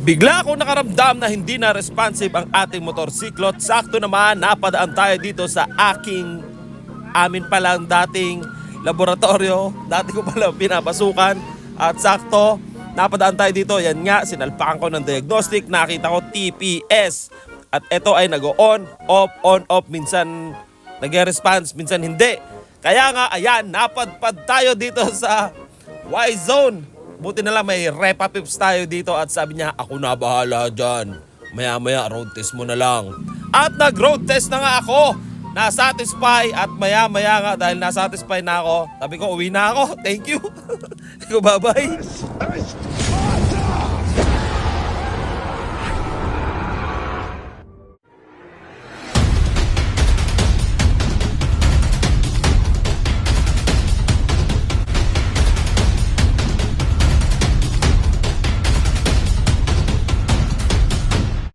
Bigla akong nakaramdam na hindi na responsive ang ating motorsiklo. Sakto naman napadaan tayo dito sa amin palang dating laboratorio. Dati ko palang pinapasukan. At sakto napadaan tayo dito. Yan nga, sinalpakan ko ng diagnostic. Nakita ko TPS. At ito ay nag-on, off. Minsan nag-response, minsan hindi. Kaya nga, ayan, napadpad tayo dito sa Y-Zone. Buti na lang may repa pips tayo dito at sabi niya, ako na bahala dyan. Maya road test mo na lang. At nag-road test na nga ako. Nasatisfy at maya nga dahil nasatisfy na ako. Sabi ko, uwi na ako. Thank you. Bye-bye.